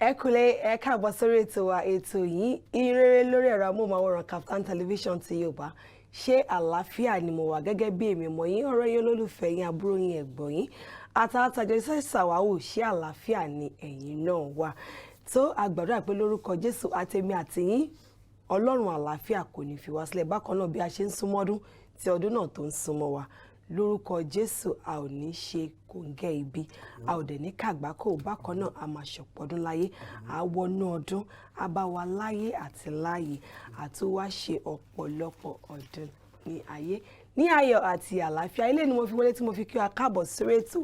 ẹ kúlẹ̀ ẹ káàbọ̀ sórí ètò wa ètò yìí Ihinrere lórí ẹ̀rọ amóhùnmáwòrán Kaftan television ti Yorùbá. Ṣé àlàáfíà ni mo wà gẹ́gẹ́ bí èmi mọ̀ yín ọ̀rẹ́ yín olólùfẹ́ yín àbúrò yín ẹ̀gbọ́n yín àtàtàjọ iṣẹ́ ìṣàwáwò ṣé àlàáfíà ni ẹ̀yin náà wà. Tó a gbàdúrà pé lórúkọ Jésù àtèmi àti yín Ọlọ́run àlàáfíà kò ní fi wá sílẹ̀ bákan náà bí a ṣe ń súnmọ́dún tí ọdún náà tó ń súnmọ́ wa. Lórúkọ Jésù a ò ní ṣe kòǹgẹ́ ibi a ò dẹ̀ ní kàgbákò bákan náà a máa ṣọ̀pọ̀dún láyé a wọnú ọdún a bá wa láyé àti láyé àti wá ṣe ọ̀pọ̀lọpọ̀ ọdún ní ayé ní ayọ̀ àti àlàáfíà. Ilé ni mo fi wọlé tí mo fi kí wa káàbọ̀ sórí ètò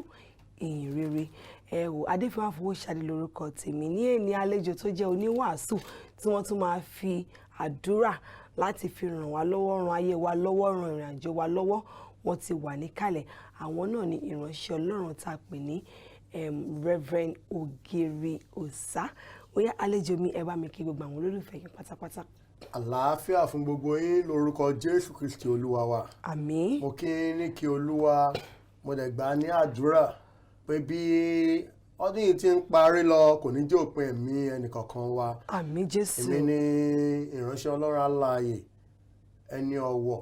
Ihinrere. Ẹ wò Adefenwa Fowoshade lórúkọ tèmi ní èní àlejò tó jẹ́ oníwàásù tí wọ́n tún máa fi àdúrà láti fi ràn wá lọ́wọ́ ran ayé wa lọ́wọ́ ran ìrìn àjò wa lọ́wọ́. Wọ́n ti wà níkàlẹ̀ àwọn náà ni ìránṣẹ́ Ọlọ́run tá a pè ní Reverend Ogiriosa. Ó yá àlejò mi ẹ bá mi kí gbogbo àwọn olólùfẹ́ yín pátápátá. Àlàáfíà fún gbogbo yín lórúkọ Jésù Kristi Olúwa wa. Àmín. Mo kí ní kí Olúwa mo dẹ̀ gbà ní àdúrà pé bí ọdún yìí ti ń parí lọ kò ní jẹ́ òpin ẹ̀mí ẹnìkankan wa. Àmín Jésù. Èmi ni ìránṣẹ́ Ọlọ́run alààyè ẹni ọ̀wọ̀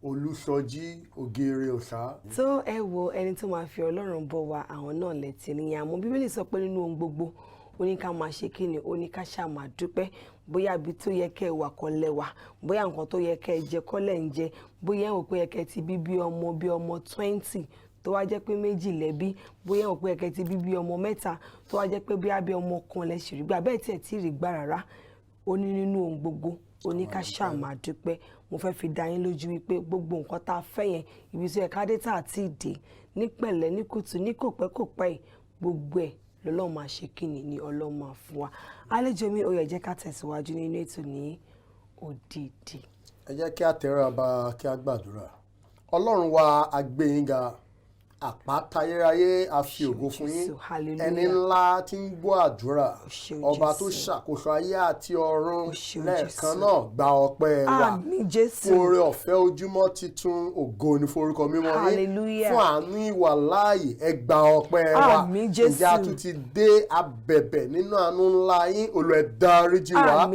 Olusoji Ogiriosa. Tó ẹ wo ẹni tó máa fi Ọlọ́run bọ̀ wá àwọn náà lẹ́tì níyàn àmọ́ Bíbélì sọ pé nínú ohun gbogbo ó ní ká máa ṣe kíni ó ní ká ṣáà máa dúpẹ́ bóyá ibi tó yẹ kẹ́ ẹ wà kọ́ lẹ́wà bóyá nǹkan tó yẹ kẹ́ ẹ jẹ kọ́ lẹ́ ń jẹ bóyá ò pé yẹ kẹ́ ẹ ti bí ọmọ 20 tó wá jẹ́ pé méjì lẹ́bí bóyá ò pé yẹ kẹ́ ẹ ti bí ọmọ 3 tó wá jẹ́ pé bí ọmọ kan lẹ ṣì rí gbà bẹ́ẹ̀ tí ẹ̀ tí ì rí gbà rárá ó ní nínú ohun gbogbo ó ní ká ṣáà máa dúpẹ́. Mo fẹ́ fi dá yín lójú wípé gbogbo nǹkan tá a fẹ́ yẹn ibi tí ẹ̀ka dé tá a ti dé ní pẹ̀lẹ́ ní kùtù ní kòpẹ́kòpẹ́ gbogbo ẹ̀ lọ́lọ́run máa ṣe kíni ni Ọlọ́run máa fún wa. Àlejò mi ó yẹ jẹ́ ká tẹ̀síwájú nínú ètò ní òdìdí. Ẹ jẹ́ kí a tẹra bá kí a gbàdúrà. Ọlọ́run wa a gbé yín ga àpáta ayérayé a fi ògo fún yín ẹni ńlá tí ń gbọ́ àdúrà ọba tó ṣàkóso ayé àti ọ̀run lẹ́ẹ̀kan náà gba ọpẹ́ wa fún oore ọ̀fẹ́ ojúmọ́ titun ògo ní forúkọ mímọ́ yín fún àánú ìwà láàyè ẹ gba ọpẹ́ wa ǹjẹ́ a tún ti dé abẹ̀bẹ̀ nínú àánú ńlá yín Olúwa ẹ dáríjì wa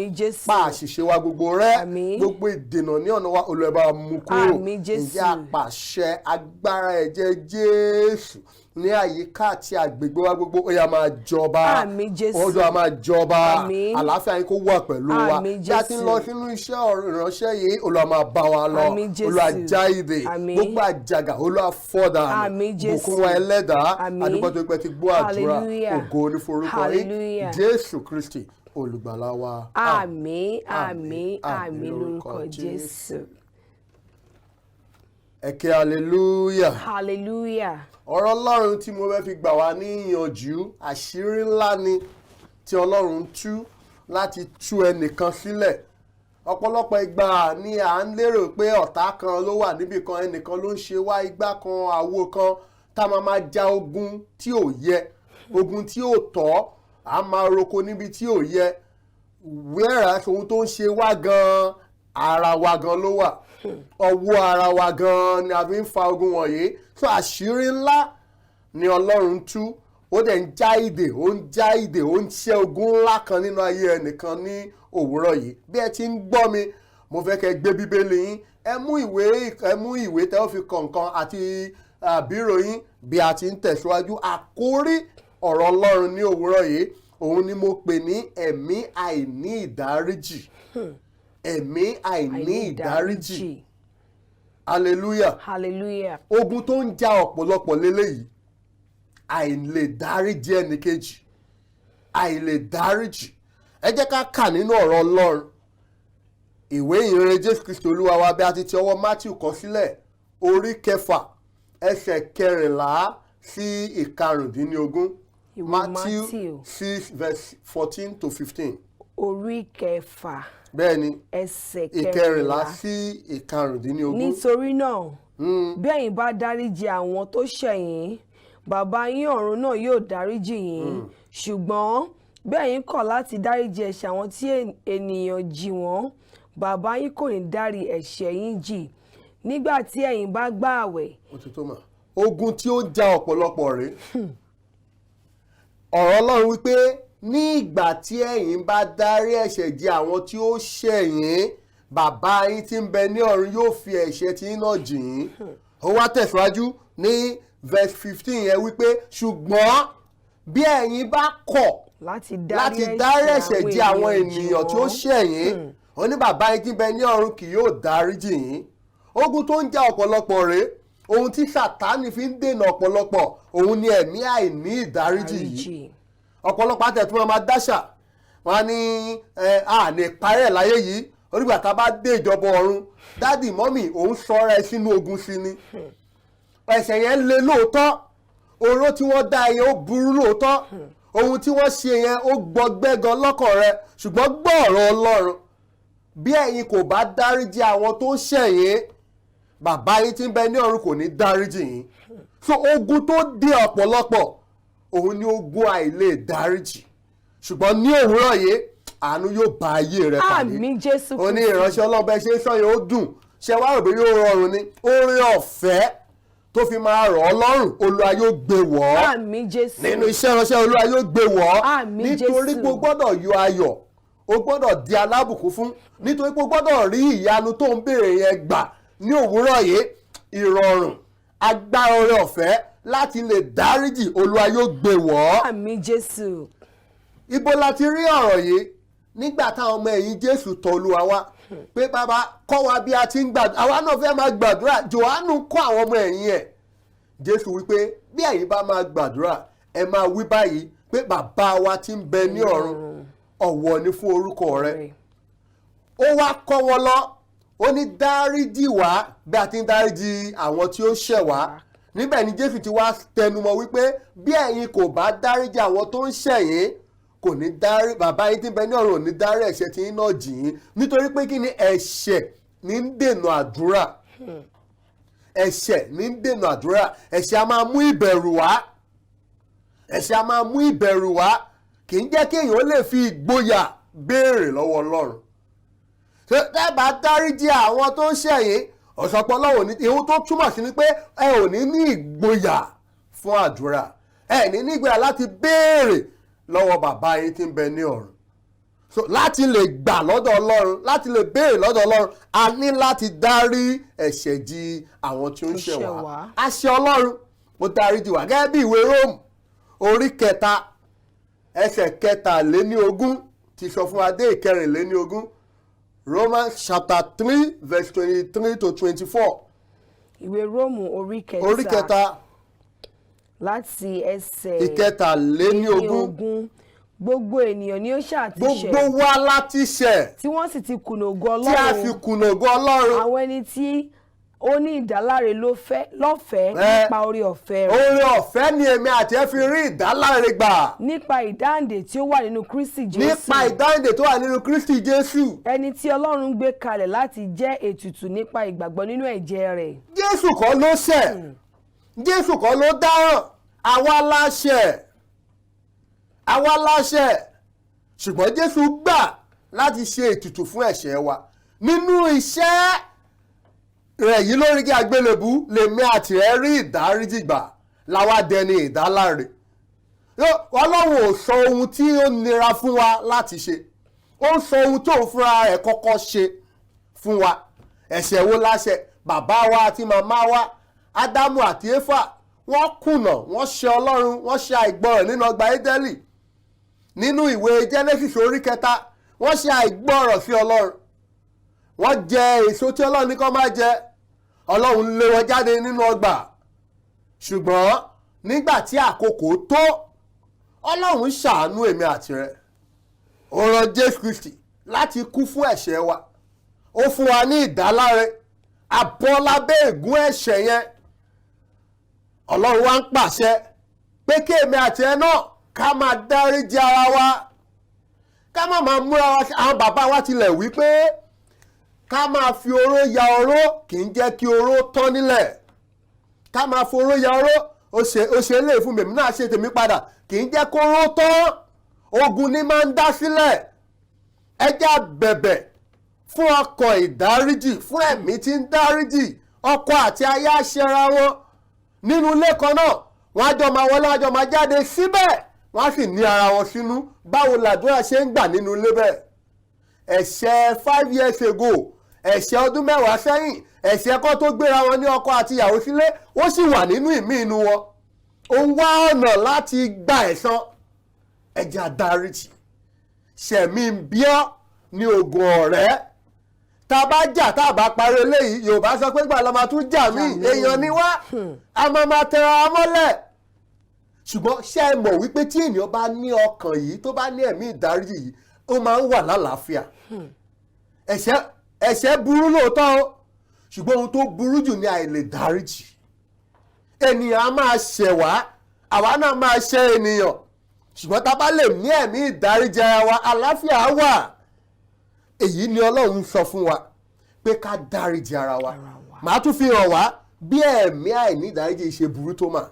pa àṣìṣe wa gbogbo rẹ́ gbogbo ìdènà ní ọ̀nà wa Olúwa ẹ bá mú kúrò ǹjẹ́ àpàṣẹ agbára ẹ̀jẹ̀ Jésù ní àyíká àti àgbègbè wa gbogbo ó yá máa jọba ọjọ́ a máa jọba àlàáfíà yín kó wà pẹ̀lú wa bí a ti ń lọ sínú iṣẹ́ ìránṣẹ́ yìí Olúwa máa bá wa lọ Olúwa já ìdè gbogbo àjàgà Olúwa fọ́ dànù bùkún wa ẹlẹ́dàá àdúgbò tó pẹ́ ti gbọ́ àdúrà ògo ní forúkọ yín Jésù Kristi olùgbàlà wa. Àmín àmín àmín lórúkọ Jésù. Ẹ̀kẹ́ hallelujah. Hallelujah. Ọ̀rọ̀ Ọlọ́run tí mo fẹ́ fi gbà wá ní ìyànjú àṣírí ńlá ni tí Ọlọ́run tú láti tú ẹnìkan sílẹ̀. Ọ̀pọ̀lọpọ̀ ìgbà ni à ń lérò pé ọ̀tá kan ló wà níbì kan ẹnìkan ló ń ṣe wá igbá kan àwo kan tá máa ja ogun tí ò yẹ ogun tí ò tọ́ a máa roko níbi tí ò yẹ whereas ohun tó ń ṣe wá gan ara wa gan ló wà ọwọ́ ara wa gan ni a fi ń fa ogun wọ̀nyí so àṣírí ńlá ni Ọlọ́run tú ó dẹ̀ ń já ìdè ó ń ṣẹ́ ogun ńlá kan nínú ayé ẹnìkan ní òwúrọ̀ yìí bí ẹ ti ń gbọ́ mi mo fẹ́ kẹ́ gbé bíbélì yín ẹ mú ìwé tẹ́ ó fi kọ̀ọ̀kan àti bírò yín bí a ti ń tẹ̀síwájú àkórí ọ̀rọ̀ Ọlọ́run ní òwúrọ̀ yìí òun ni mo pè ní ẹ̀mí àìní ìdáríjì. Ẹ̀mí àìní ìdáríjì. Hallelujah. Hallelujah. Ogun tó ń ja ọ̀pọ̀lọpọ̀ lélẹ́yìí. Àìlè dáríjì ẹnìkejì. Àìlè dáríjì. Ẹ jẹ́ ká kà nínú ọ̀rọ̀ Ọlọ́run. Ìwé Ìhìnrere Jésù Kristi Olúwa wa bí a ti ọwọ́ Matthew kọ sílẹ̀. Orí 6 ẹsẹ̀ 14 sí 15. Matthew 6 verse 14 to 15. Orí 6. Bẹ́ẹ̀ni ẹsẹ̀ 14 sí 15. Nítorí náà bí ẹ̀yin bá dáríjì àwọn tó ṣẹ̀ yín bàbá yín ọ̀run náà yóò dáríjì yín ṣùgbọ́n bí ẹ̀yin kọ̀ láti dáríjì ẹ̀ṣẹ̀ àwọn tí ènìyàn jì wọ́n bàbá yín kò ní dárí ẹ̀ṣẹ̀ yín jì nígbà tí ẹ̀yin bá gbààwẹ̀. Ó ti tó mà. Ogun tí ó ja ọ̀pọ̀lọpọ̀ rèé ọ̀rọ̀ Ọlọ́run wípé ní ìgbà tí ẹ̀yin bá dárí ẹ̀ṣẹ̀ jì àwọn tí ó ṣẹ̀ yín bàbá yín tí ń bẹ ní ọ̀run yóò fi ẹ̀ṣẹ̀ tí yín náà jì yín. Ó wá tẹ̀síwájú ní verse 15 yẹn wípé ṣùgbọ́n bí ẹ̀yin bá kọ̀ láti dárí ẹ̀ṣẹ̀ jì àwọn ènìyàn tí ó ṣẹ̀ yín ó ní bàbá yín tí ń bẹ ní ọ̀run kì yóò dáríjì yín. Ogun tó ń jà ọ̀pọ̀lọpọ̀ rèé, ohun tí Sátánì fi ń dènà ọ̀pọ̀lọpọ̀ òun ni ẹ̀mí àìní ìdáríjì yìí. Ọ̀pọ̀lọpọ̀ àtẹ̀tún máa dáṣà wọn ní àní parẹ́ láyé yìí onígbà tá a bá dé ìjọba ọ̀run dádì mọ́mì òun sọra ẹ sínú ogun sí ni. Ẹ̀ṣẹ̀ yẹn le lóòótọ́, oró tí wọ́n dá yẹn ó burú lóòótọ́, ohun tí wọ́n ṣe yẹn ó gbọgbẹ́ gan lọ́kàn rẹ, ṣùgbọ́n gbọ́ ọ̀rọ̀ Ọlọ́run. Bí ẹ̀yin kò bá dáríjì àwọn tó ń ṣẹ̀ yín bàbá yín tí ń bẹ ní ọ̀run kò ní dáríjì yín. So ogun tó dé ọ̀pọ̀lọpọ̀ òun ni ogun àìlè dáríjì, ṣùgbọ́n ní òwúrọ̀ yìí àánú yóò bá ayé rẹ pàdé. Àmín Jésù. Ó ní ìránṣẹ́ Ọlọ́run ṣe ń sọ yẹn ó dùn, ṣe wá rò pé yóò rọrùn ni, oore ọ̀fẹ́ tó fi máa rọ̀ ọ́ lọ́rùn Olúwa yóò gbé wọ̀ ọ́. Àmín Jésù. Nínú iṣẹ́ ìránṣẹ́ Olúwa yóò gbé wọ̀ ọ́. Àmín Jésù. Nítorí pé o gbọ́dọ̀ yọ ayọ̀, o gbọ́dọ̀ di alábùkún fún, nítorí pé o gbọ́dọ̀ rí ìyanu tó ń béèrè yẹn gbà ní òwúrọ̀ yìí. Ìrọ̀rùn, agbára oore ọ̀fẹ́ láti lè dáríjì Olúwa yóò gbé wọ̀ ọ́. Àmín Jésù. Ibo la ti rí ọ̀rọ̀ yìí nígbà táwọn ọmọ ẹ̀yìn Jésù tọ̀ Olúwa wá pé bàbá kọ́ wa bí a ti ń gbàdúrà, àwa náà fẹ́ máa gbàdúrà. Jòhánù kọ́ àwọn ọmọ ẹ̀yìn ẹ̀. Jésù wípé bí ẹ̀yin bá máa gbàdúrà ẹ máa wí báyìí pé bàbá wa tí ń bẹ ní ọ̀run ọ̀wọ̀ ni fún orúkọ rẹ. Ó wá kọ́ wọn lọ, ó ní dáríjì wá bí a ti ń dáríjì àwọn tí ó ṣẹ̀ wá. Níbẹ̀ ni Jésù ti wá tẹnumọ́ wípé bí ẹ̀yin kò bá dáríjì àwọn tó ń ṣẹ̀ yín kò ní dárí bàbá yín tí ń bẹ ní ọ̀run ò ní dárí ẹ̀ṣẹ̀ tí yín náà jì yín. Nítorí pé kí ni ẹ̀ṣẹ̀ ní ń dènà àdúrà. Ẹ̀ṣẹ̀ ní ń dènà àdúrà. Ẹ̀ṣẹ̀ a máa mú ìbẹ̀rù wá. Ẹ̀ṣẹ̀ a máa mú ìbẹ̀rù wá, kì í jẹ́ kí èèyàn lè fi ìgboyà béèrè lọ́wọ́ Ọlọ́run. Tẹ́bà dáríjì àwọn tó ń ṣẹ̀ yín ọ̀sọ̀pọ̀ lọ́wọ́ ní ihun tó túmọ̀ sí ni pé ẹ ò ní ní ìgboyà fún àdúrà, ẹ ní ní ìgboyà láti béèrè lọ́wọ́ bàbá yín tí ń bẹ ní ọ̀run. So láti lè gbà lọ́dọ̀ Ọlọ́run, láti lè béèrè lọ́dọ̀ Ọlọ́run, a ní láti dárí ẹ̀ṣẹ̀ jì àwọn tí ó ń ṣẹ̀ wá. Àṣẹ Ọlọ́run ó dáríjì wá gẹ́gẹ́ bí ìwé Róòmù orí 3 ẹsẹ̀ 23 ti sọ fún wa dé 24. Romans chapter 3 verse 23 to 24. Ìwé Róòmù orí 3 láti ẹsẹ̀ 23. Gbogbo ènìyàn ni ó ṣàtìṣẹ̀. Gbogbo wa láti ṣẹ̀. Tí wọ́n sì ti kùnà ògo Ọlọ́run. Tí a fi kùnà ògo Ọlọ́run. Àwọn ẹni tí ó ní ìdáláre lọ́fẹ̀ẹ́ nípa oore ọ̀fẹ́ rẹ̀. Oore ọ̀fẹ́ ni èmi àti ẹ fi rí ìdáláre gbà. Nípa ìdáǹdè tí ó wà nínú Kristi Jésù. Nípa ìdáǹdè tó wà nínú Kristi Jésù. Ẹni tí Ọlọ́run gbé kalẹ̀ láti jẹ́ ètùtù nípa ìgbàgbọ́ nínú ẹ̀jẹ̀ rẹ̀. Jésù kọ́ ló ṣẹ̀. Jésù kọ́ ló dáràn. Àwa la ṣẹ̀. Àwa la ṣẹ̀. Ṣùgbọ́n Jésù gbà láti ṣe ètùtù fún ẹ̀ṣẹ̀ wa. Nínú iṣẹ́ rẹ̀ yìí lórí kí àgbélébú lèmi àti ẹ rí ìdáríjì gbà láwa dẹni ìdáláre. Ọlọ́run ò sọ ohun tí ó nira fún wa láti ṣe, ó ń sọ ohun tó ń fúnra rẹ̀ kọ́kọ́ ṣe fún wa. Ẹ̀ṣẹ̀ wo la ṣẹ̀? Bàbá wa àti màmá wa Ádámù àti Éfà wọ́n kùnà, wọ́n ṣẹ̀ Ọlọ́run, wọ́n ṣe àìgbọràn nínú ọgbà Édẹ́lì. Nínú ìwé Genesis orí 3 wọ́n ṣe àìgbọràn sí Ọlọ́run, wọ́n jẹ èso tí Ọlọ́run ní kó má jẹ. Ọlọ́run lé wọn jáde nínú ọgbà. Ṣùgbọ́n nígbà tí àkókò tó, Ọlọ́run ṣàánú èmi àti rẹ. Ó rán Jésù Kristi láti kú fún ẹ̀ṣẹ̀ wa. Ó fún wa ní ìdáláre. A bọ́ lábẹ́ ègún ẹ̀ṣẹ̀ yẹn. Ọlọ́run wá ń pàṣẹ pé kí èmi àti ẹ náà ká máa dáríjì ara wa. Ká má máa múra wa. Àwọn bàbá wa tilẹ̀ wí pé ká máa fi oró ya oró kì í jẹ́ kí oró tán nílẹ̀. Ká máa fi oró ya oró, ó ṣe lè fún mi náà ṣe tèmi padà, kì í jẹ́ kó oró tán. Ogun ni máa ń dá sílẹ̀. Ẹ jẹ́ á bẹ̀bẹ̀ fún ọkàn ìdáríjì, fún ẹ̀mí tí ń dáríjì. Ọkọ àti aya ṣẹra wọn nínú ilé kan náà, wọ́n á jọ máa wọlé, wọ́n á jọ máa jáde, síbẹ̀ wọ́n á sì ní ara wọn sínú. Báwo làdúrà ṣe ń gbà nínú ilé bẹ́ẹ̀? Ẹ̀ṣẹ̀ 5 years ago, ẹ̀ṣẹ̀ ọdún 10 sẹ́yìn, ẹ̀ṣẹ̀ kan tó gbéra wọn ní ọkọ àti ìyàwó sílé, ó sì wà nínú ìmí inú wọn. Ó ń wá ọ̀nà láti gba ẹ̀san. Ẹ jẹ́ adáríjì. Ṣẹ̀mí ń bíọ́ ní oògùn ọ̀rẹ́. Tá a bá jà tá a bá parí eléyìí, Yorùbá sọ pé gbà la máa tún jà mí, èèyàn ni wá, a máa tẹra wa mọ́lẹ̀. Ṣùgbọ́n ṣé ẹ mọ̀ wípé tí ènìyàn bá ní ọkàn yìí, tó bá ní ẹ̀mí ìdáríjì yìí, ó máa ń wà lálàáfíà. Ẹ̀ṣẹ̀ burú lóòótọ́ o, ṣùgbọ́n ohun tó burú jù ni àìlè dáríjì. Ènìyàn á máa ṣẹ̀ wá, àwa náà máa ṣẹ̀ ènìyàn, ṣùgbọ́n tá a bá lè ní ẹ̀mí ìdáríjì ara wa, àlàáfíà á wà. Èyí ni Ọlọ́run sọ fún wa pé ká dáríjì ara wa. Màá tún fi hàn wá bí ẹ̀mí àìní ìdáríjì ṣe burú tó mà.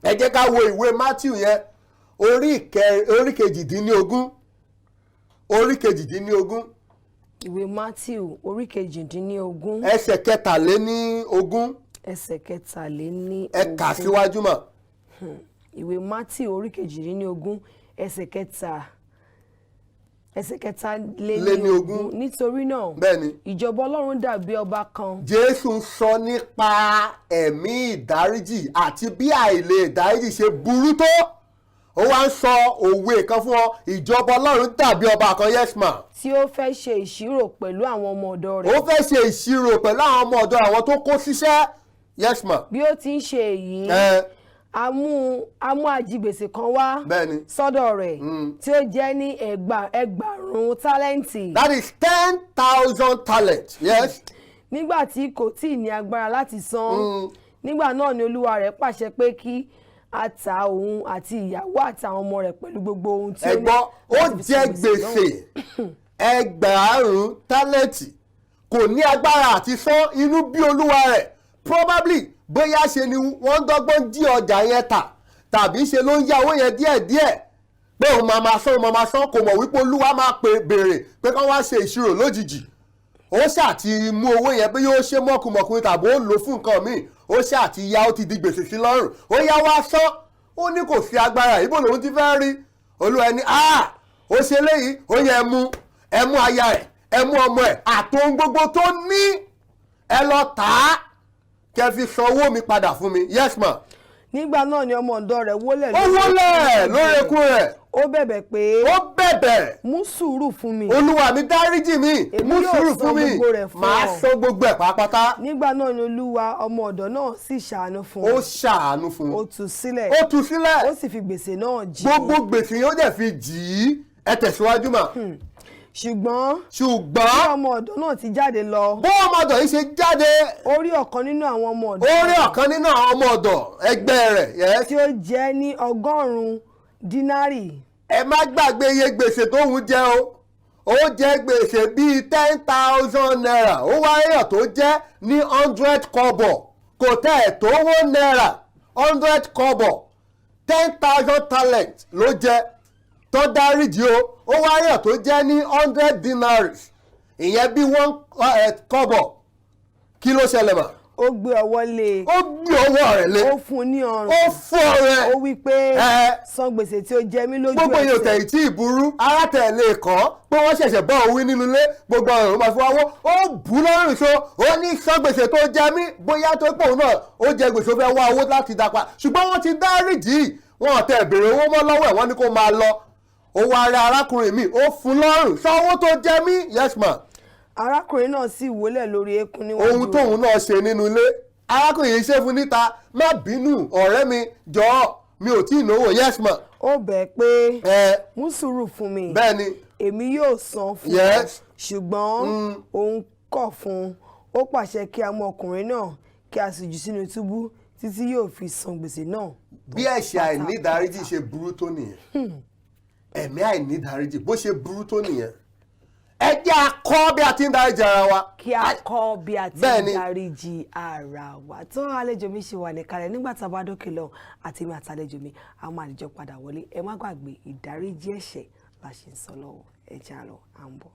Ẹ jẹ́ ká wo ìwé Matthew yẹn orí kejìdínlógún. Ìwé Matthew orí kejìdínlógún. Ẹsẹ̀ kẹtàléníogún. Ẹsẹ̀ kẹtàléníogún. Ẹ kà síwájú mà. Ìwé Matthew orí kejìdínlógún ẹsẹ̀ kẹtàléníogún. Nítorí náà, bẹ́ẹ̀ni, ìjọba Ọlọ́run dàbí ọba kan. Jésù sọ nípa ẹ̀mí ìdáríjì àti bí àìlè ìdáríjì ṣe burú tó. Ó wá ń sọ òwe kan fún ọ. Ìjọba Ọlọ́run dàbí ọba kan, yes ma. Tí ó fẹ́ ṣe ìṣirò pẹ̀lú àwọn ọmọ ọ̀dọ̀ rẹ̀. Ó fẹ́ ṣe ìṣirò pẹ̀lú àwọn ọmọ ọ̀dọ̀ àwọn tó kó ṣiṣẹ́, yes ma. Bí ó ti ń ṣe èyí, a mú ajigbèsè kan wá sọ́dọ̀ rẹ̀ tí ó jẹ́ ní ẹgbàárún tálẹ́ǹtì. That is 10,000 talents, yes. Nígbà tí kò tíì ní agbára láti san, nígbà náà ni olúwa rẹ̀ pàṣẹ pé kí a ta òun àti ìyàwó àtàwọn ọmọ rẹ̀ pẹ̀lú gbogbo ohun tí ó ní. Ẹ̀gbọ́n, ó jẹ gbèsè ẹgbàárún tálẹ́ǹtì, kò ní agbára àti san, inú bí olúwa rẹ̀. Probably bóyá ṣe ni wọ́n dọ́gbọ́n jí ọjà yẹn tà, tàbí ṣe ló ń yá owó yẹn díẹ̀díẹ̀ pé òun máa san, kò mọ̀ wípé olúwa máa béèrè pé kán wá ṣe ìṣirò lójijì. Ó ṣàti mú owó yẹn bí yóò ṣe mọ̀kùmọ̀kùnrin tàbí ó lò fún nǹkan míì, ó ṣàti yá, ó ti di gbèsè sí lọ́rùn, ó yá wá san. Ó ní kò sí agbára, ibo lòun ti fẹ́ rí. Olúwa ẹni ó ṣe léyìí, ó yẹ ẹ mú aya ẹ̀, ẹ mú ọmọ ẹ̀ àtohun gbogbo tó ní, ẹ lọ tà á kẹ́ fi san owó mi padà fún mi, yes ma. Nígbà náà ni ọmọ ọ̀dọ̀ rẹ̀ wólẹ̀ lórí eékún rẹ̀. Ó bẹ̀bẹ̀ pé mú sùúrù fún mi. Olúwa mi dáríjì mi, mú sùúrù fún mi, màá san gbogbo ẹ̀ pátápátá. Nígbà náà ni olúwa ọmọ ọ̀dọ̀ náà sì ṣàánú fún un. Ó ṣàánú fún un. Ó tú sílẹ̀. Ó sì fi gbèsè náà jì. Gbogbo gbèsè yóò dẹ̀ fi jì í. Ẹ tẹ̀síwájú mà. Ṣùgbọ́n bí ọmọ ọ̀dọ̀ náà ti jáde lọ. Bó ọmọ ọ̀dọ̀ yìí ṣe jáde. Ó rí ọ̀kan nínú àwọn ọmọ ọ̀dọ̀. Ẹgbẹ́ rẹ̀. Tí ó jẹ́ ní 100 dínárì. Ẹ má gbàgbé iye gbèsè tóun jẹ o. Ó jẹ gbèsè bíi 10,000 naira. Ó wá èèyàn tó jẹ́ ní 100 kọ́bọ̀. Kò tẹ̀ ẹ̀ tó náírà. 100 kọ́bọ̀. 10,000 talent ló jẹ. Tó dáríjì o. Ó wá èèyàn tó jẹ́ ní 100 dinaris. Ìyẹn bí 1 kọ́bọ̀. Kí ló ṣẹlẹ̀ mà? Ó gbé ọwọ́ lé. Ó gbé ọwọ́ rẹ̀ lé. Ó fún ní ọrùn. Ó fún ọrẹ. Ó wí pé san gbèsè tí ó jẹ mí lójú ẹsẹ̀. Gbogbo èèyàn tẹ̀ tí ìburú ara tẹ̀ lè kọ́ pé wọ́n ṣẹ̀ṣẹ̀ bọ́ òun nínú ilé gbogbo ọ̀rọ̀ máa fi wáwó. Ó bù lọ́rùn so ó ní san gbèsè tó jẹ mí bóyá tó pọ̀ náà ó jẹ gbèsè ó fẹ́ wá owó láti dá pa. Ṣùgbọ́n wọ́n ti dáríjì wọn tẹ̀ béèrè owó mọ́ lọ́wọ́ ẹ̀ wọ́n ní kó máa lọ. Ó wá rí arákùnrin mi ó fún lọ́rùn san owó tó jẹ mí, yes ma. Arákùnrin náà sì wólẹ̀ lórí eékún níwájú. Ohun tóun náà ṣe nínú ilé arákùnrin yìí ṣe fún níta, má bínú ọ̀rẹ́ mi jọ̀ọ́ mi ò tí ì náwó, yes ma. Ó bẹ̀ pé mú sùúrù fún mi. Bẹ́ẹ̀ni. Èmi yóò san fún ọ. Ṣùgbọ́n òun kọ̀ fún un. Ó pàṣẹ kí a mú ọkùnrin náà kí a sì jù sínú túbú títí yóò fi san gbèsè náà. Bí ẹ̀ṣẹ̀ àìnídáríjì ṣe burú tó nìyẹn. Ẹ̀mí àìnídáríjì bó ṣe burú tó nìyẹn. Ẹ jẹ́ a kọ́ bí a ti ń dáríjì ara wa. Kí a kọ́ bí a ti ń dáríjì ara wa. Tó àlejò mi ṣe wà níkàlẹ̀ nígbà tá a bá dókè lọ àti mi àtàlejò mi a máa dìjọ padà wọlé. Ẹ má gbàgbé ìdáríjì ẹ̀ṣẹ̀ la ṣe ń sọ lọ́wọ́. Ẹ jẹ́ a lọ, à ń bọ̀.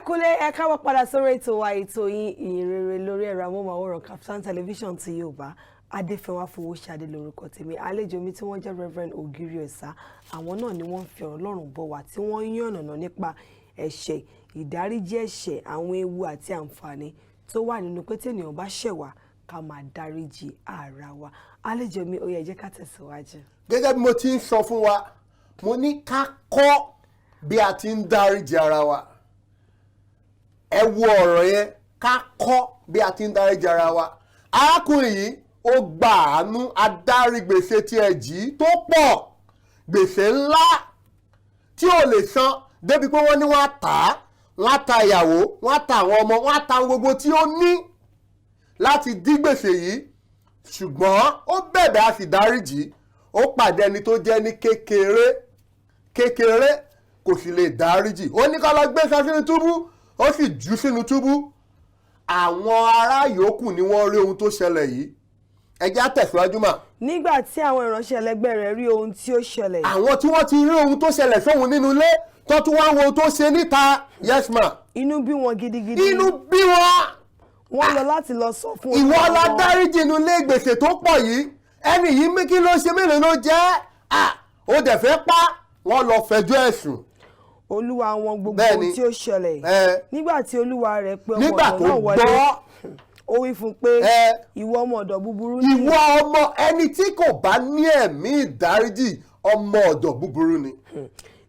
kúlé ẹ káwọ́ padà sórí ètò wa ètò yín Ìhìnrere lórí ẹ̀rọ amóhùnmáwòrán Kaftan television ti Yorùbá. Adefenwa Fowoshade lórúkọ tèmi. Àlejò mi tí wọ́n jẹ́ Reverend Ogiriosa, àwọn náà ni wọ́n fi ọ̀rọ̀ Ọlọ́run bọ̀ wá tí wọ́n yànnàná nípa ẹ̀ṣẹ̀, ìdáríjì ẹ̀ṣẹ̀, àwọn ewu àti àǹfààní tó wà nínú pé tí ènìyàn bá ṣẹ̀ wá ká máa dáríjì ara wa. Àlejò mi, ó yá jẹ́ ká tẹ̀síwájú. Gẹ́gẹ́ bí mo ti ń sọ fún wa, mo ní ká kọ́ bí a ti ń dáríjì ara wa. Ẹ wo ọ̀rọ̀ yẹn, ká kọ́ bí a ti ń dáríjì ara wa. Arákùnrin yìí ó gba àánú adárí gbèsè tí ẹ jì tó pọ̀, gbèsè ńlá tí ò lè san, débi pé wọ́n ní wọ́n á tà á, wọ́n á ta ìyàwó, wọ́n á ta àwọn ọmọ, wọ́n á ta gbogbo tí ó ní láti dí gbèsè yìí. Ṣùgbọ́n ó bẹ̀bẹ̀ a sì dáríjì. Ó pàdé ẹni tó jẹ́ ní kékeré kò sì lè dáríjì. Ó ní ká lọ gbé sọ sínú túbú, ó sì jù sínú túbú. Àwọn ará yòókù ni wọ́n rí ohun tó ṣẹlẹ̀ yìí. Ẹ jẹ́ á tẹ̀síwájú mà. Nígbà tí àwọn ìránṣẹ́ ẹlẹgbẹ́ rẹ̀ rí ohun tí ó ṣẹlẹ̀. Àwọn tí wọ́n ti rí ohun tó ṣẹlẹ̀ sóhun nínú ilé tó tún wá wo ohun tó ṣe níta. Yes ma. Inú bí wọn gidigidi. Inú bí wọn. Wọ́n lọ láti lọ sọ fún ìwọ la dáríjì inú ilé gbèsè tó pọ̀ yìí. Ẹni yìí mí kí ló ṣe, mélòó ló jẹ́? Ó dẹ̀ fẹ́ pa. Wọ́n lọ fẹjọ́ ẹ̀sùn. Olúwa wọn gbogbo ohun tí ó ṣẹlẹ̀. Nígbà tí olúwa rẹ̀ pé ọmọ ọ̀dọ̀ náà wọlé, ó wí fún pé ìwọ ọmọ ọ̀dọ̀ búburú ni. Ìwọ ọmọ ẹni tí kò bá ní ẹ̀mí ìdáríjì, ọmọ ọ̀dọ̀ búburú ni.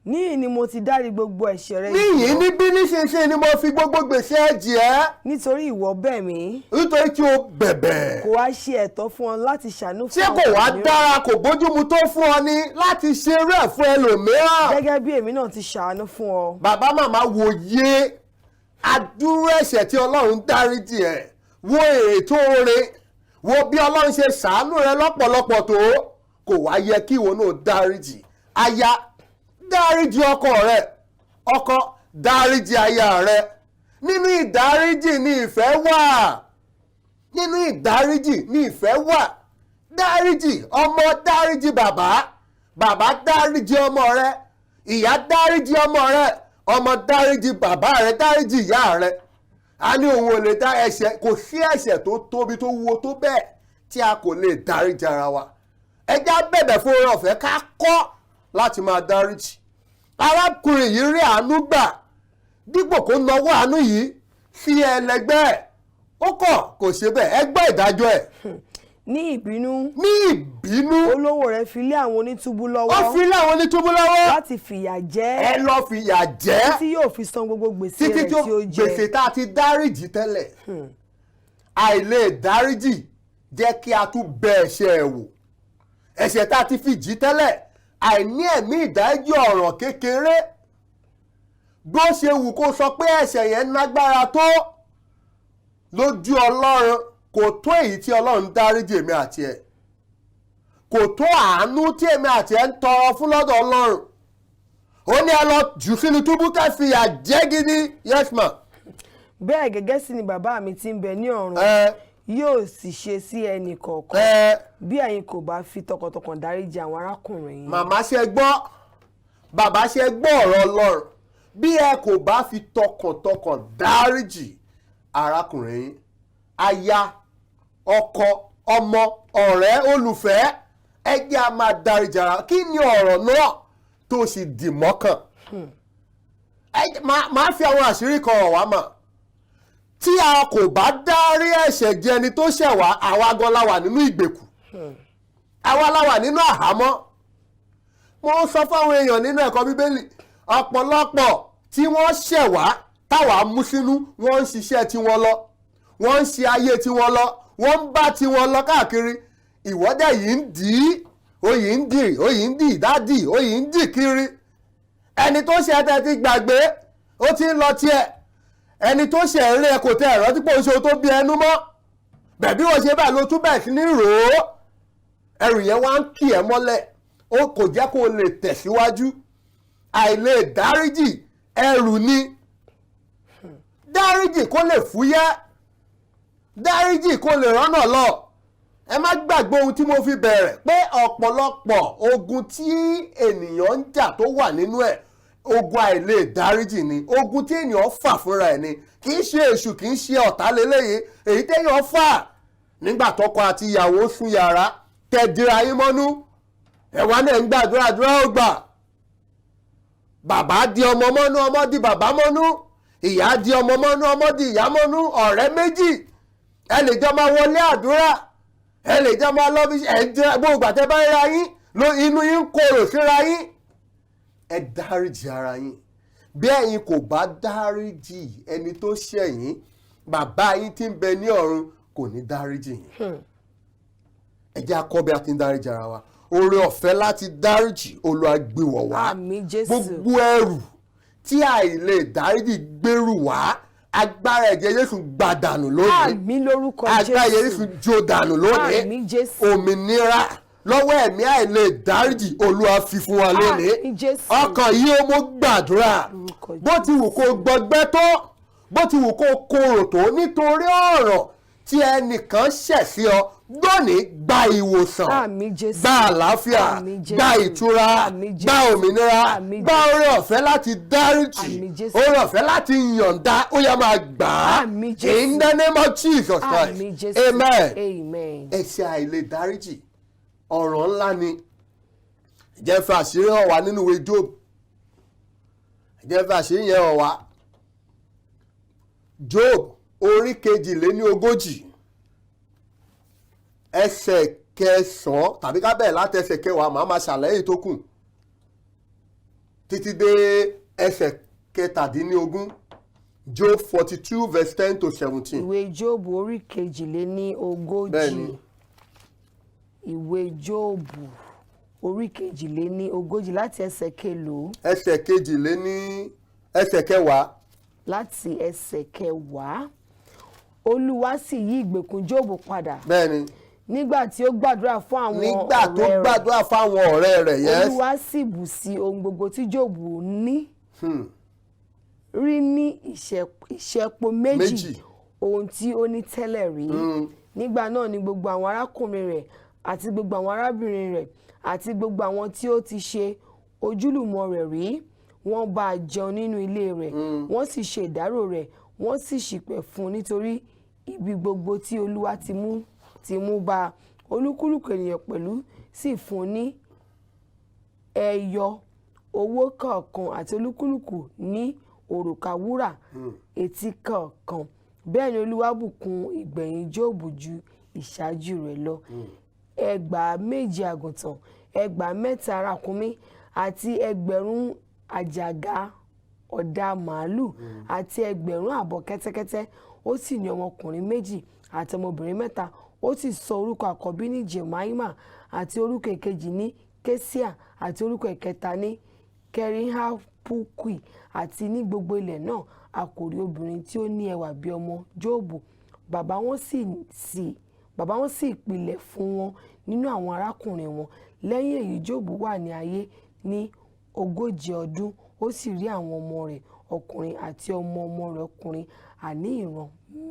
Níyìn ni mo ti dárí gbogbo ẹ̀ṣẹ̀ rẹ. Níyìn níbí nísinsìnyí ni mo fi gbogbo gbèsè ẹ jì ẹ́. Nítorí ìwọ bẹ̀ mí. Nítorí tí o bẹ̀bẹ̀. Kò wá ṣe ẹ̀tọ́ fún ọ láti ṣàánú fún ṣé kò wá dára, kò bójúmu tó fún ọ ni láti ṣe rẹ̀ fún ẹlòmíràn. Gẹ́gẹ́ bí èmi náà ti ṣàánú fún ọ. Bàbá màmá wòye adúrú ẹ̀ṣẹ̀ tí Ọlọ́run dáríjì ẹ̀. Wo èrè tó re, wo bí Ọlọ́run ṣe ṣàánú rẹ lọ́pọ̀lọpọ̀ tó. Kò wá yẹ kí ìwọ náà dáríjì. Aya, dáríjì ọkọ rẹ. Ọkọ, dáríjì aya rẹ. Nínú ìdáríjì ni ìfẹ́ wà. Nínú ìdáríjì ni ìfẹ́ wà. Dáríjì ọmọ, dáríjì bàbá. Bàbá dáríjì ọmọ rẹ. Ìyá dáríjì ọmọ rẹ. Ọmọ dáríjì bàbá rẹ, dáríjì ìyá rẹ. A ní òun ò lè dá ẹ̀ṣẹ̀, kò sí ẹ̀ṣẹ̀ tó tóbi tó wúwo tó bẹ́ẹ̀ tí a kò lè dáríjì ara wa. Ẹ jẹ́ á bẹ̀bẹ̀ fún oore ọ̀fẹ́ ká kọ́ láti máa dáríjì. Arákùnrin yìí rí àánú gbà. Dípò kó nawọ́ àánú yìí sí ẹlẹgbẹ́ ẹ̀, ó kọ̀ kò ṣe bẹ́ẹ̀. Ẹ gbọ́ ìdájọ́ ẹ̀. Ní ìbínú. Ní ìbínú. Olówó rẹ̀ fi lé àwọn onítúbú lọ́wọ́. Ó fi lé àwọn onítúbú lọ́wọ́. Láti fìyà jẹ. Ẹ lọ fìyà jẹ. Títí yóò fi san gbogbo gbèsè rẹ̀ títí tí ó jẹ. gbèsè tá a ti dáríjì tẹ́lẹ̀. Àìlè dáríjì jẹ́ kí a tún bẹ ẹ̀ṣẹ̀ ẹ̀ wò. Ẹ̀ṣẹ̀ tá a ti fi jì tẹ́lẹ̀. Àìní ẹ̀mí ìdáríjì ọ̀ràn kékeré. Bó ṣe wù kó sọ pé ẹ̀ṣẹ̀ yẹn lágbára tó, lójú Ọlọ́run kò tó èyí tí Ọlọ́run dáríjì èmi àti ẹ̀. Kò tó àánú tí èmi àti ẹ̀ ń tọrọ fún lọ́dọ̀ Ọlọ́run. Ó ní ẹ lọ jù sínú túbú ká fìyà jẹ gidi. Yes ma. Bẹ́ẹ̀ gẹ́gẹ́ sì ni bàbá mi tí ń bẹ ní ọ̀run yóò sì ṣe sí ẹnì kọ̀ọ̀kan bí ẹ̀yin kò bá fi tọkàntọkàn dáríjì àwọn arákùnrin yìí. Màmá ṣe gbọ́, bàbá ṣe gbọ́ ọ̀rọ̀ Ọlọ́run. Bí ẹ kò bá fi tọkàntọkàn dáríjì arákùnrin yìí, aya, ọkọ, ọmọ, ọ̀rẹ́, olùfẹ́, ẹ jẹ́ á máa dáríjì ara. Kí ni ọ̀rọ̀ náà tó sì dì mọ́kàn? Máa fi àwọn àṣírí kan hàn wá mà. Tí a kò bá dárí ẹ̀ṣẹ̀ jẹ ẹni tó ṣẹ̀ wá, àwa gan la wà nínú ìgbèkùn. Àwa la wà nínú àhámọ́. Mo sọ fáwọn èèyàn nínú ẹ̀kọ́ Bíbélì, ọ̀pọ̀lọpọ̀ tí wọ́n ṣẹ̀ wá táwa mú sínú, wọ́n ń ṣiṣẹ́ tiwọn lọ, wọ́n ń ṣe ayé tiwọn lọ, wọ́n ń bá tiwọn lọ káàkiri. Ìwọ́dẹ̀ yìí ń dì í, oyì ń dì dádì, oyì ń dì kiri. Ẹni tó ṣe ẹtẹ ti gbàgbé, ó ti ń lọ tiẹ̀. Ẹni tó ṣe eré ẹ kò tẹ ẹ̀rọ tí kò ṣe tó bí ẹnu mọ́. Bẹ̀bí wọ́n ṣe báyìí ló tún bẹ̀ sí ní rò ó. Ẹrù yẹn wá ń kì ẹ́ mọ́lẹ̀, ó kò jẹ́ kó lè tẹ̀síwájú. Àìlè dáríjì ẹrù ni. Dáríjì kó lè fúyẹ́. Dáríjì kó lè rọ́nà lọ. Ẹ má gbàgbé ohun tí mo fi bẹ̀rẹ̀ pé ọ̀pọ̀lọpọ̀ ogun tí ènìyàn ń jà tó wà nínú ẹ̀, ogun àìlè dáríjì ni ogun tí èèyàn fà fúnra ẹ̀ ni kì í ṣe èṣù kì í ṣe ọ̀tá lélẹ́yìí èyí téèyàn fà nígbà tọkọ àti ìyàwó sùn yàrá tẹ̀díra yín mọ́nú ẹ̀wá náà ń gbàdúrà àdúrà ó gbà bàbá di ọmọ mọ́nú ọmọ di bàbá mọ́nú ìyá di ọmọ mọ́nú ọmọ di ìyá mọ́nú ọ̀rẹ́ méjì ẹ lè jọ máa wọlé àdúrà ẹ lè jọ máa lọ bí ẹ jẹ gbogbo àtẹ bá ra yín inú yín korò síra yín ẹ dáríjì ara yín bí ẹ̀yin kò bá dáríjì ẹni tó ṣẹ̀yìn bàbá yín tí ń bẹ ní ọ̀run kò ní dáríjì yín ẹ jẹ́ akọ́ bí a ti ń dáríjì ara wa oore ọ̀fẹ́ láti dáríjì Olúwa gbé wọ̀ wá àmín Jésù gbogbo ẹrù tí àìlè dáríjì gbèrú wá agbára ẹ̀jẹ̀ Jésù gbà dànù lónìí àmín lórúkọ Jésù agbára ẹ̀jẹ̀ Jésù jó dànù lónìí àmín Jésù òmìnira lọ́wọ́ ẹ̀mí àìlè dáríjì Olúwa fi fún wa lónìí àmín Jésù ọkàn yìí ó mú gbàdúrà bó ti wù kó gbọgbẹ́ tó bó ti wù kó korò tó nítorí ọ̀rọ̀ tí ẹnìkan ṣẹ̀ sí ọ lónìí gba ìwòsàn àmín Jésù gba àlàáfíà àmín Jésù gba ìtura àmín Jésù gba òmìnira àmín gba oore ọ̀fẹ́ láti dáríjì àmín Jésù oore ọ̀fẹ́ láti yọ̀ǹda ó yá máa gbà á àmín Jésù in the name of Jesus àmín Christ Jésù amen amen ẹ̀ṣẹ̀ àìlè dáríjì ọ̀rọ̀ ńlá ni jẹ́ fẹ́ àṣírí hàn wá nínú ìwé Job jẹ́ fẹ́ àṣírí yẹn hàn wá Job orí 22 ẹsẹ̀ kẹsàn-án tàbí ká bẹ̀rẹ̀ láti ẹsẹ̀ kẹwàá màá máa ṣàlàyé tó kù títí dé ẹsẹ̀ 17 Job 42 verse 10 to 17. ìwé Job orí 22 bẹ́ẹ̀ni ìwé Job orí 22 láti ẹsẹ̀ kelòó ẹsẹ̀ ẹsẹ̀ kẹwàá láti ẹsẹ̀ kẹwàá Olúwa sì yí ìgbèkùn Job padà bẹ́ẹ̀ni nígbà tí ó gbàdúrà fún àwọn nígbà tó ọ̀rẹ́ rẹ̀ gbàdúrà fáwọn ọ̀rẹ́ rẹ̀ yes Olúwa sì bù sí ohun gbogbo tí Job ní rí ní ìṣẹ́po méjì ohun tí ó ní tẹ́lẹ̀ rí nígbà náà ni gbogbo àwọn arákùnrin rẹ̀ àti gbogbo àwọn arábìnrin rẹ̀ àti gbogbo àwọn tí ó ti ṣe ojúlùmọ̀ rẹ̀ rí wọ́n bá a jẹun nínú ilé rẹ̀ wọ́n sì ṣe ìdárò rẹ̀ wọ́n sì ṣìpẹ̀ fún un nítorí ibi gbogbo tí Olúwa ti mú bá olúkúlùkù ènìyàn pẹ̀lú sì fún un ní ẹyọ owó kọ̀ọ̀kan àti olúkúlùkù ní òrùka wúrà etí kọ̀ọ̀kan bẹ́ẹ̀ ni Olúwa bùkún ìgbẹ̀yìn Jóòbù ju ìṣáájú rẹ̀ lọ 2,000 àgùntàn 2,000 ràkúnmí àti 1,000 àjàgà ọ̀dà màálù àti 1,000 àbọ̀ kẹ́tẹ́kẹ́tẹ́ ó sì ní ọmọkùnrin 2 àti ọmọbìnrin 3 ó sì sọ orúkọ àkọ́bí ní Jemaima àti orúkọ èkejì ní Kesia àti orúkọ ìkẹta ní Kerihappukui àti ní gbogbo ilẹ̀ náà a kò rí obìnrin tí ó ní ẹwà bí ọmọ Jóòbù bàbá wọn sì pilẹ̀ fún wọn nínú àwọn arákùnrin wọn lẹ́yìn èyí Jóòbù wà ní ayé ní 40 ọdún ó sì rí àwọn ọmọ rẹ̀ ọkùnrin àti ọmọ ọmọ rẹ̀ ọkùnrin àní ìran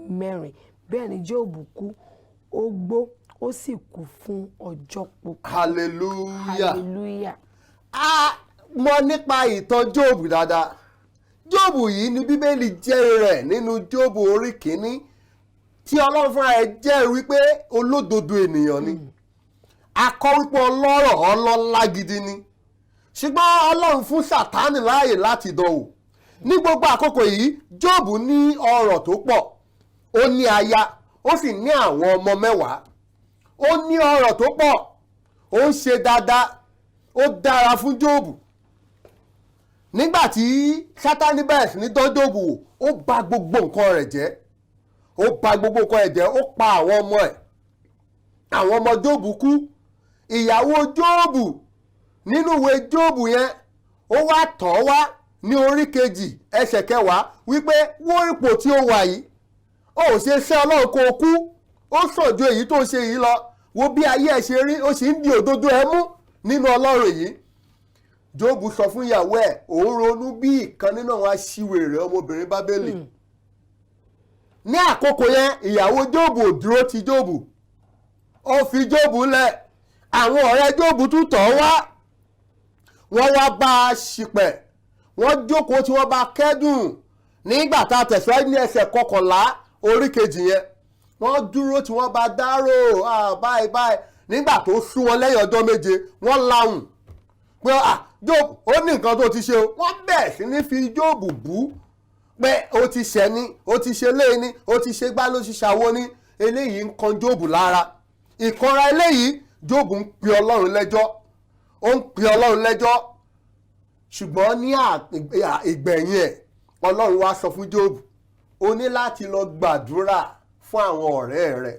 4 bẹ́ẹ̀ ni Jóòbù kú ó gbó ó sì kú fún ọjọ́ púpọ̀. hallelujah a mọ̀ nípa ìtàn Jóòbù dáadáa Jóòbù yìí ni bíbélì jẹ́rìí rẹ̀ nínú Jóòbù orí 1 tí Ọlọ́run fúnra ẹ̀ jẹ́rìí wípé olódodo ènìyàn ni a kọ wípé ọlọ́rọ̀ ọlọ́lá gidi ni ṣùgbọ́n Ọlọ́run fún Sátánì láàyè láti dánwò ní gbogbo àkókò yìí Jóòbù ní ọrọ̀ tó pọ̀ ó ní aya ó sì ní àwọn ọmọ 10 ó ní ọrọ̀ tó pọ̀ ó ń ṣe dáadáa ó dára fún Jóòbù nígbàtí Sátánì bẹ̀rẹ̀ sí ní dán Jóòbù wò ó bà gbogbo nǹkan rẹ̀ jẹ́ ó pa àwọn ọmọ ẹ̀ àwọn ọmọ Jóòbù kú ìyàwó Jóòbù nínú ìwé Jóòbù yẹn ó wá tọ̀ wá ní orí 2 ẹsẹ̀ 10 wípé wo ipò tí ó wà yìí ó ṣe ṣẹ́ Ọlọ́run kó kú ó sàn ju èyí tó ṣe yìí lọ wo bí ayé ẹ̀ ṣe rí ó sì ń di òdodo ẹ̀ mú nínú Ọlọ́run yìí Jóòbù sọ fún ìyàwó ẹ̀ òun ronú bí ìkan nínú àwọn aṣiwèrè ọmọbìnrin Bábélì ní àkókò yẹn ìyàwó Jóòbù ò dúró ti Jóòbù ó fi Jóòbù lẹ̀ àwọn ọ̀rẹ́ Jóòbù tún tọ̀ wá wọ́n wá bá a ṣìpẹ̀ wọ́n jókòó tí wọ́n bá kẹ́dùn nígbà tá a tẹ̀síwájú ní ẹsẹ̀ 11 orí kejì yẹn wọ́n dúró tí wọ́n bá dárò báyìí nígbà tó sú wọn lẹ́yìn ọjọ́ 7 wọ́n láhùn pé Jóòbù ó ní nǹkan tó ti ṣe o wọ́n bẹ̀rẹ̀ sí ní fi Jóòbù bú pé ó ti ṣẹ̀ ni ó ti ṣe léyìí ni ó ti ṣe gbá ló ti ṣàwo ni eléyìí ń kan Jóòbù lára ìkanra eléyìí Jóòbù ń pe Ọlọ́run lẹ́jọ́ ó ń pe Ọlọ́run lẹ́jọ́ ṣùgbọ́n ní ìgbẹ̀yìn ẹ̀ Ọlọ́run wá sọ fún Jóòbù ó ní láti lọ gbàdúrà fún àwọn ọ̀rẹ́ rẹ̀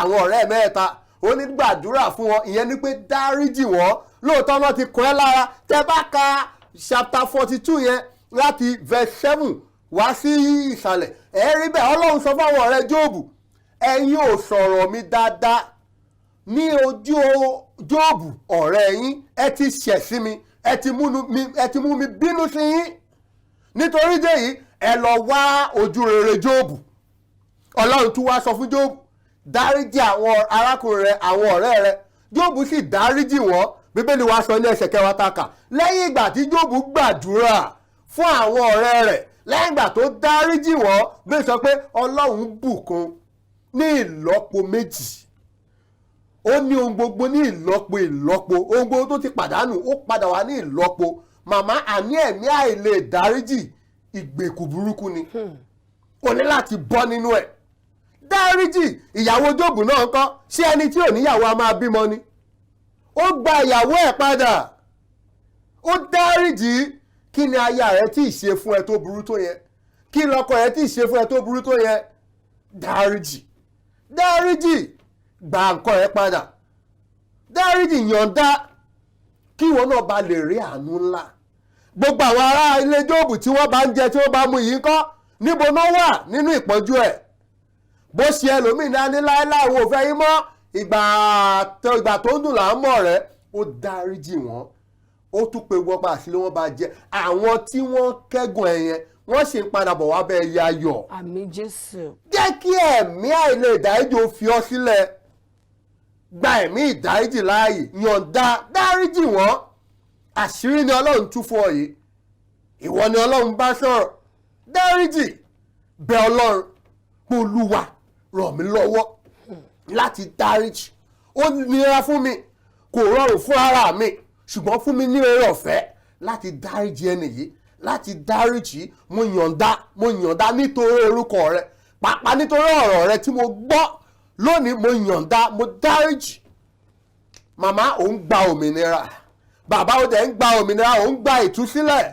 àwọn ọ̀rẹ́ mẹ́ta ó ní gbàdúrà fún wọn ìyẹn ni pé dáríjì wọ́n lóòótọ́ náà ti kọ́ ẹ́ lára tẹ́ bá ka chapter 42 yẹn láti verse 7 wá sí ìsàlẹ̀ ẹ̀ rí bẹ́ẹ̀ Ọlọ́run sọ fún àwọn ọ̀rẹ́ Jóòbù ẹ̀yin ò sọ̀rọ̀ mi dáadáa ní ojú Jóòbù ọ̀rẹ́ yín ẹ ti ṣẹ̀ sí mi ẹ ti mú mi bínú sí yín nítorí dèyí ẹ lọ wá ojú rere Jóòbù Ọlọ́run tún wá sọ fún Jóòbù dáríjì àwọn arákùnrin rẹ àwọn ọ̀rẹ́ rẹ Jóòbù sì dáríjì wọ́n Bíbélì wá sọ ní ẹsẹ̀ 9 taka lẹ́yìn ìgbà tí Jóòbù gbàdúrà fún àwọn ọ̀rẹ́ rẹ̀ lẹ́yìn ìgbà tó dáríjì wọ́n bí sọ pé Ọlọ́run bùkún ní ìlọ́po 2 ó ní ohun gbogbo ní ìlọ́po ohun gbogbo tó ti pàdánù ó padà wá ní ìlọ́po màmá àní ẹ̀mí àìlè dáríjì ìgbèkùn burúkú ni ó ní láti bọ́ nínú ẹ̀ dáríjì ìyàwó Jóòbù náà ńkọ́ ṣé ẹni tí ò níyàwó a máa bímọ ni ó gba ìyàwó ẹ̀ padà ó dáríjì kí ni aya rẹ tí ì ṣe fún ẹ tó burú tó yẹn kí lọkọ rẹ tí ì ṣe fún ẹ tó burú tó yẹn dáríjì gba nǹkan rẹ padà dáríjì yọ̀ǹda kí ìwọ náà bá lè rí àánú ńlá gbogbo àwọn ará ilé Jóòbù tí wọ́n bá ń jẹ tí wọ́n bá mú yìí ńkọ́ níbo náà wà nínú ìpọ́njú ẹ̀ bó ṣe ẹlòmíì ní láéláé wo fẹ́ yín mọ́ ìgbà tó ń dùn là ń mọ̀ rẹ́ ó dáríjì wọ́n ó tún pe wọ́n pa àṣírí wọn bá jẹ àwọn tí wọ́n kẹ́gùn ẹ̀yẹn wọ́n sì ń padà bọ̀ wá bẹ́ẹ̀ ya yọ̀. àmín Jésù. jẹ́ kí ẹ̀mí àìlè ìdáríjì ó fi ọ́ sílẹ̀ gba ẹ̀mí ìdáríjì láàyè yọ̀ǹda dáríjì wọ́n àṣírí ni Ọlọ́run tú fún ọ yìí ìwọ ni Ọlọ́run bá sọ̀rọ̀ dáríjì bẹ Ọlọ́run pé Olúwa ràn mí lọ́wọ́ láti dáríjì ó nira fún mi kò rọrùn fún ara mi ṣùgbọ́n fún mi ní oore ọ̀fẹ́ láti dáríjì ẹni yìí láti dáríjì mo yọ̀ǹda nítorí orúkọ rẹ pàápàá nítorí ọ̀rọ̀ rẹ tí mo gbọ́ lónìí mo yọ̀ǹda mo dáríjì màmá ò ń gba òmìnira bàbá ó dẹ̀ ń gba òmìnira ò ń gba ìtúsílẹ̀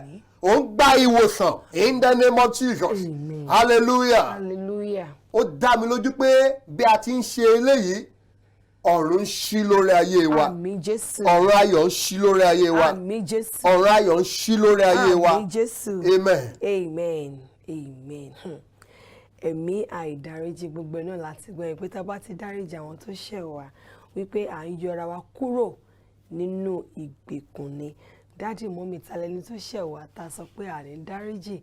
ò ń gba ìwòsàn in the name of Jesus. Amen. Hallelujah. Ó dá mi lójú pé bí a ti ń ṣe eléyìí ọ̀run ń ṣí lórí ayé wa. Àmín Jésù. Ọ̀run ayọ̀ ń ṣí lórí ayé wa. Àmín Jésù. Ọ̀run ayọ̀ ń ṣí lórí ayé wa. Àmín Jésù. Amen. Ẹ̀mí àìdáríjì gbogbo náà láti gbọ́ pé tá a bá ti dáríjì àwọn tó ṣẹ̀ wá wípé à ń yọra wa kúrò nínú ìgbèkùn ni. Dádì mọ́mì ta lẹni tó ṣẹ̀ wá ta sọ pé à ní dáríjì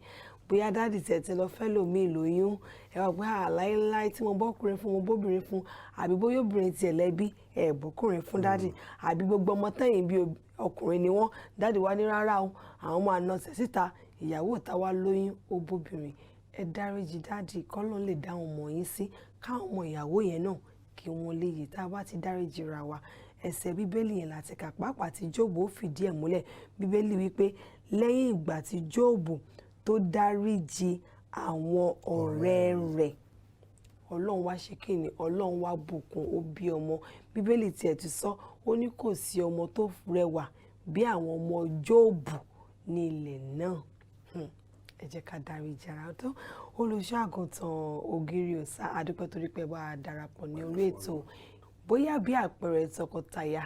bóyá dádì tẹ̀tẹ̀ lọ fẹ́ lòmíì lóyún ẹ wá pé àláíláí tí mo bọ́kùnrin fún mo bóbìnrin fún àbí bóyá obìnrin tiẹ̀ lẹ́bí ẹ̀ bọ́kùnrin fún dádì àbí gbogbo ọmọ tẹ̀yìn bí ọkùnrin ni wọ́n dádì wá ní rárá o àwọn ọmọ àna tẹ̀ síta ìyàwó ta wá lóyún ó bóbìnrin ẹ dáríjì dádì kọ́lọ́n lè dá àwọn ọmọ yín sí káwọn ọmọ ìyàwó yẹn náà kí wọ́n lè yè tá a bá ti dáríjì ra wa ẹsẹ̀ bíbélì yẹn láti kà pàápàá tí Jóòbù ó fìdí ẹ̀ múlẹ̀ bíbélì wípé lẹ́yìn ìgbà tí Jóòbù tó dáríjì àwọn ọ̀rẹ́ rẹ̀ Ọlọ́run wá ṣe kíni Ọlọ́run wá bùkún ó bí ọmọ bíbélì tiẹ̀ ti sọ ó ní kò sí ọmọ tó rẹwà bí àwọn ọmọ Jóòbù ní ilẹ̀ náà ẹ jẹ́ ká dáríjì ara tó olùṣọ́ àgùntàn Ogiriosa adúpẹ́ torí pé bá a darapọ̀ ní orí ètò bóyá bí àpẹẹrẹ tọkọtaya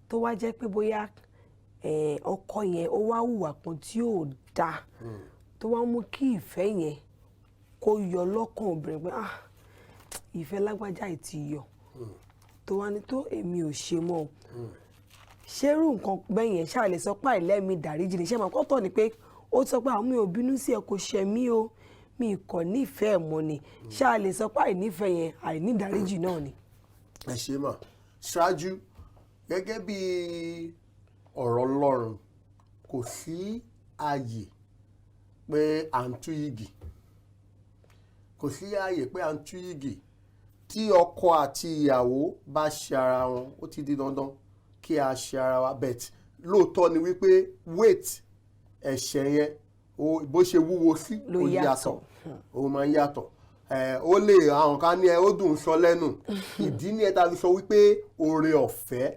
tó wá jẹ́ pé bóyá ọkọ yẹn ó wá hùwà kan tí ò dáa tó wá mú kí ìfẹ́ yẹn kó yọ lọ́kàn obìnrin pé ìfẹ́ lágbájá yìí ti yọ tó wá ní tó èmi ò ṣe mọ́ ṣerú nǹkan bẹ́ẹ̀ yẹn ṣáà lè sọ pé àìlẹ́mí dáríjì ní ṣe máa kọ́tọ̀ ni pé ó sọ pé àwọn mi ò bínú sí ẹ kò ṣe mí o mi kò nífẹ̀ẹ́ mọ́ ni ṣáà lè sọ pé àìnífẹ̀ẹ́ yẹn àìnídáríjì náà ni. ẹ ṣe mà ṣáájú gẹ́gẹ́ bí ọ̀rọ̀ Ọlọ́run kò sí ààyè pé à ń tú yìgì, kò sí ààyè pé à ń tú yìgì. Tí ọkọ àti ìyàwó bá ṣe ara wọn ó ti di dandan kí a ṣe ara wa, bet lóòótọ́ ni wípé weight ẹ̀ṣẹ̀ yẹn bó ṣe wúwo sí ó yàtọ̀, ó máa ń yàtọ̀. Ó lè àwọn kan ní ó dùn sọ lẹ́nu, ìdí ní ẹ̀ta fi sọ wípé oore ọ̀fẹ́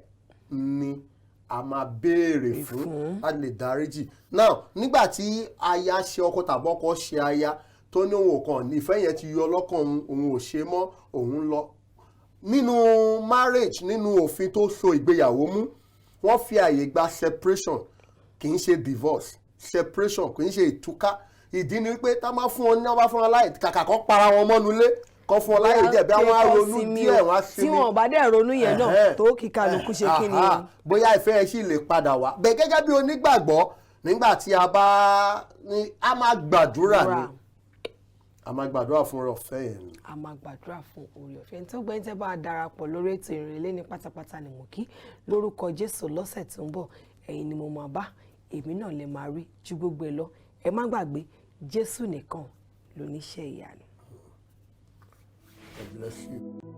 ni a máa béèrè fún láti lè dáríjì. Now nígbà tí aya ṣe ọkọ tàbí ọkọ ṣe aya tó ní òun kan ní ìfẹ́ yẹn ti yọ lọ́kàn òun ò ṣe mọ́, òun lọ. Nínú marriage, nínú òfin tó so ìgbéyàwó mú, wọ́n fi àyè gba separation, kì í ṣe divorce. Separation kì í ṣe ìtúká. Ìdí ni wípé tá máa fún wọn ní ọba fún wọn láì kàkà kan para wọn mọ́nu lé kan fún wọn láì díẹ̀ bí wọ́n á ronú díẹ̀ wọ́n á sinmi. Tí wọn bá dẹ̀ ronú yẹn náà tó kíkà ló kú ṣe kí ni. Bóyá ìfẹ́ yẹn sì lè padà wá. Bẹ́ẹ̀ gẹ́gẹ́ bí onígbàgbọ́ nígbà tí a bá ní a máa gbàdúrà ni. A máa gbàdúrà fún oore ọ̀fẹ́ yẹn ni. A máa gbàdúrà fún oore ọ̀fẹ́. Tó gbẹ́yìn tẹ́ bá darapọ̀ lórí ètò Ìrìnlé ní pátápátá ni mo kí lórúkọ Jésù lọ́sẹ̀ tó ń bọ̀. Ẹ̀yin ni mo máa bá, èmi náà lè máa rí ju gbogbo ẹ lọ. Ẹ má gbàgbé Jésù nìkan lóníṣẹ́ ìyanu. God bless you.